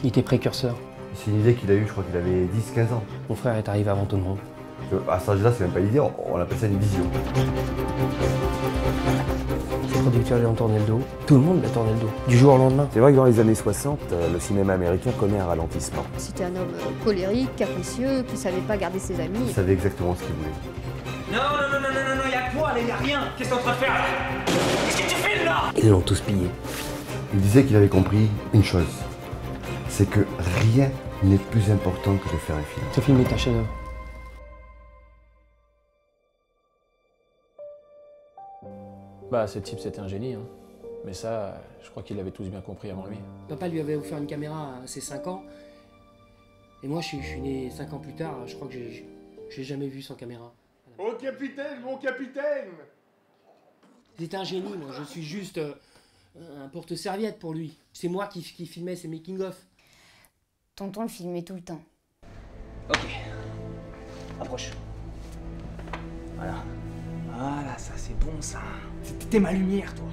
Il était précurseur. C'est une idée qu'il a eue, je crois qu'il avait 10-15 ans. Mon frère est arrivé avant tout le monde. À cet âge-là, c'est même pas une idée, on appelle ça une vision. Les producteurs lui ont tourné le dos. Tout le monde lui a tourné le dos, du jour au lendemain. C'est vrai que dans les années 60, le cinéma américain connaît un ralentissement. C'était un homme colérique, capricieux, qui savait pas garder ses amis. Il savait exactement ce qu'il voulait. Non, y a quoi, y a rien. Qu'est-ce que t'es en train de faire là? Qu'est-ce que tu filmes là? Ils l'ont tous pillé. Il disait qu'il avait compris une chose, c'est que rien n'est plus important que de faire un film. Ce film est un chef-d'œuvre. Bah, ce type, c'était un génie, hein. Mais ça, je crois qu'il l'avait tous bien compris avant lui. Papa lui avait offert une caméra à ses 5 ans. Et moi, je suis né 5 ans plus tard. Je crois que je l'ai jamais vu sans caméra. Oh capitaine, mon capitaine! C'était un génie, moi. Je suis juste un porte-serviette pour lui. C'est moi qui filmais ses making-of. Tonton le filmait tout le temps. Ok. Approche. Voilà. Voilà, ça c'est bon ça. T'es ma lumière, toi.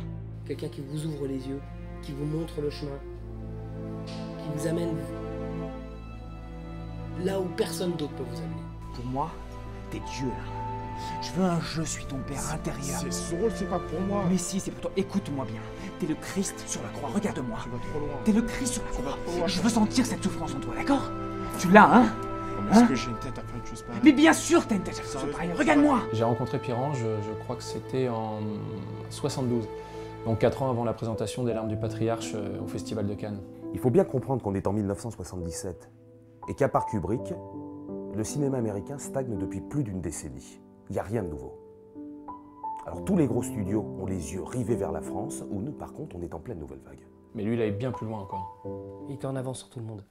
Quelqu'un qui vous ouvre les yeux, qui vous montre le chemin, qui vous amène là où personne d'autre peut vous amener. Pour moi, t'es Dieu là. Je veux un je suis ton père intérieur. C'est ce rôle, c'est pas pour moi. Mais si, c'est pour toi. Écoute-moi bien. T'es le Christ sur la croix, regarde-moi. Tu vas trop loin. T'es le Christ sur la croix. trop loin. Je veux sentir cette souffrance en toi, d'accord? Tu l'as, hein? Est-ce que j'ai une tête à faire une chose pareille? Mais bien sûr que t'as une tête à faire ça pareil. Regarde-moi! J'ai rencontré Pierre-Ange, je crois que c'était en 72. Donc 4 ans avant la présentation des Larmes du Patriarche au Festival de Cannes. Il faut bien comprendre qu'on est en 1977 et qu'à part Kubrick, le cinéma américain stagne depuis plus d'une décennie. Il n'y a rien de nouveau. Alors tous les gros studios ont les yeux rivés vers la France, où nous, par contre, on est en pleine nouvelle vague. Mais lui, il allait bien plus loin encore. Il était en avance sur tout le monde.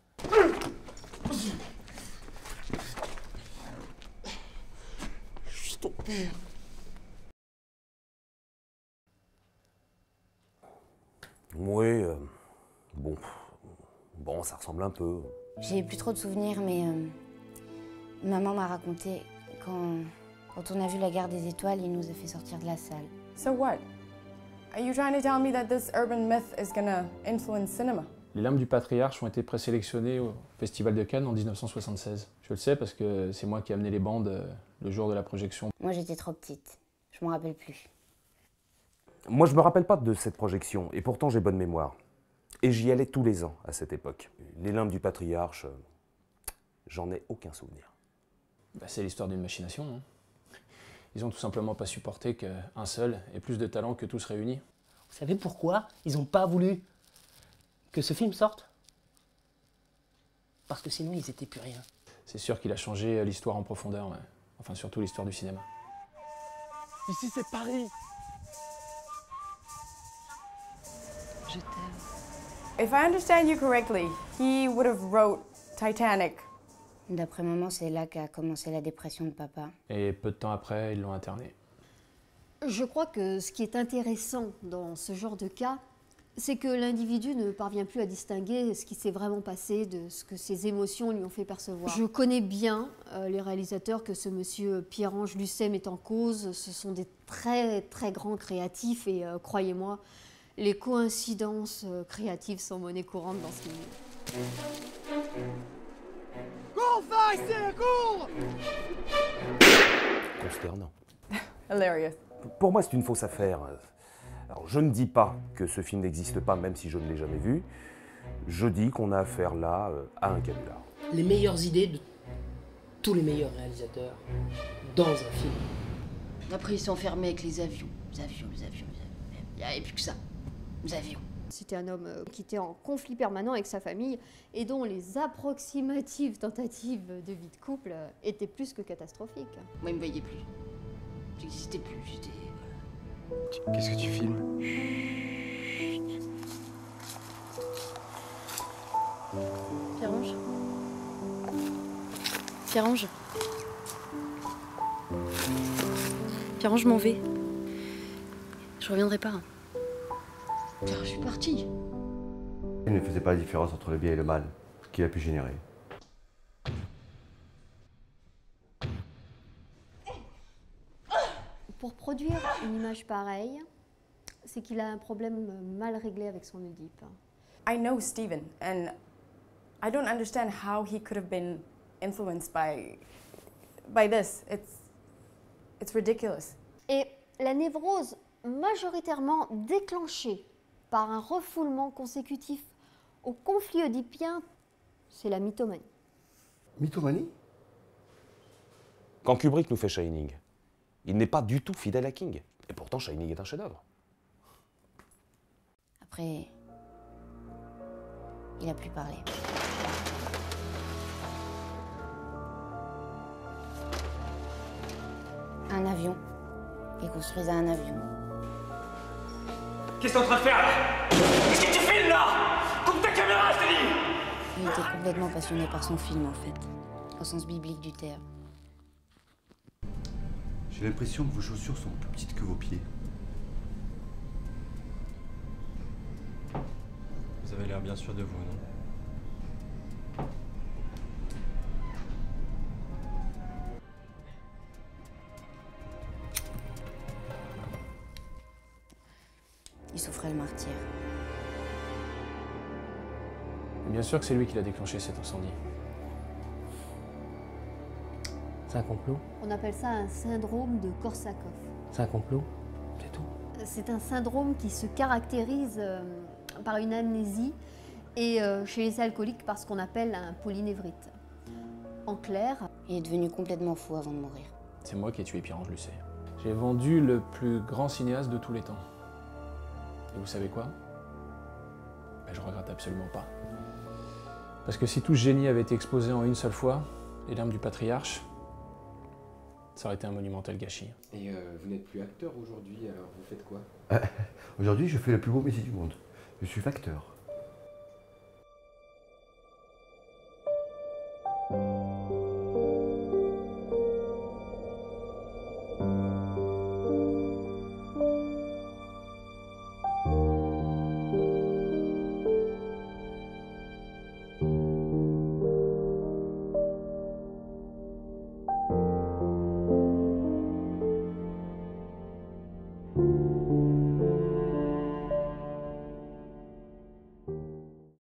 Je suis ton père. Oui, bon, ça ressemble un peu. J'ai plus trop de souvenirs, mais maman m'a raconté quand on a vu La Guerre des Étoiles, il nous a fait sortir de la salle. So what? Are you trying to tell me that this urban myth is gonna influence cinema? Les Larmes du Patriarche ont été présélectionnées au Festival de Cannes en 1976. Je le sais parce que c'est moi qui ai amené les bandes le jour de la projection. Moi, j'étais trop petite. Je m'en rappelle plus. Moi, je me rappelle pas de cette projection, et pourtant j'ai bonne mémoire. Et j'y allais tous les ans à cette époque. Les Limbes du Patriarche, j'en ai aucun souvenir. Bah, c'est l'histoire d'une machination, hein. Ils ont tout simplement pas supporté qu'un seul ait plus de talent que tous réunis. Vous savez pourquoi ils n'ont pas voulu que ce film sorte? Parce que sinon, ils étaient plus rien. C'est sûr qu'il a changé l'histoire en profondeur, ouais. Enfin surtout l'histoire du cinéma. Ici, c'est Paris. Je t'aime. If I understand you correctly, he would have wrote Titanic. D'après maman, c'est là qu'a commencé la dépression de papa. Et peu de temps après, ils l'ont interné. Je crois que ce qui est intéressant dans ce genre de cas, c'est que l'individu ne parvient plus à distinguer ce qui s'est vraiment passé de ce que ses émotions lui ont fait percevoir. Je connais bien les réalisateurs que ce monsieur Pierre-Ange Lucet met en cause. Ce sont des très très grands créatifs et croyez-moi, les coïncidences créatives sont monnaie courante dans ce milieu. Cours, Forestier, cours! Consternant. Hilarious. Pour moi, c'est une fausse affaire. Alors, je ne dis pas que ce film n'existe pas, même si je ne l'ai jamais vu. Je dis qu'on a affaire là à un canular. Les meilleures idées de tous les meilleurs réalisateurs dans un film. Après, ils sont fermés avec les avions. Les avions. Il n'y avait plus que ça. Les avions. C'était un homme qui était en conflit permanent avec sa famille et dont les approximatives tentatives de vie de couple étaient plus que catastrophiques. Moi, il me voyait plus. J'existais plus, j'étais... Qu'est-ce que tu filmes? Pierre-Ange? Pierre-Ange? Pierre-Ange, je m'en vais. Je reviendrai pas. Car je suis partie. Il ne faisait pas la différence entre le bien et le mal qu'il a pu générer. Pour produire une image pareille, c'est qu'il a un problème mal réglé avec son Oedipe. I know Steven, and I don't understand how he could have been influenced by this. It's ridiculous. Et la névrose majoritairement déclenchée par un refoulement consécutif au conflit oedipien, c'est la mythomanie. Mythomanie? Quand Kubrick nous fait Shining, il n'est pas du tout fidèle à King. Et pourtant, Shining est un chef-d'œuvre. Après, il a plus parlé. Un avion. Il construisait un avion. Qu'est-ce que t'es en train de faire là? Qu'est-ce que tu filmes là? Coupe ta caméra, je te dis! Il était complètement passionné par son film en fait, au sens biblique du terme. J'ai l'impression que vos chaussures sont plus petites que vos pieds. Vous avez l'air bien sûr de vous, non? Il souffrait le martyre. Bien sûr que c'est lui qui l'a déclenché cet incendie. C'est un complot? On appelle ça un syndrome de Korsakov. C'est un complot? C'est tout? C'est un syndrome qui se caractérise par une amnésie et chez les alcooliques par ce qu'on appelle un polynévrite. En clair, il est devenu complètement fou avant de mourir. C'est moi qui ai tué Pierre-Ange Lucet. J'ai vendu le plus grand cinéaste de tous les temps. Et vous savez quoi? Ben, je regrette absolument pas. Parce que si tout ce génie avait été exposé en une seule fois, les larmes du patriarche, ça aurait été un monumental gâchis. Et vous n'êtes plus acteur aujourd'hui, alors vous faites quoi? Aujourd'hui, je fais le plus beau métier du monde. Je suis facteur.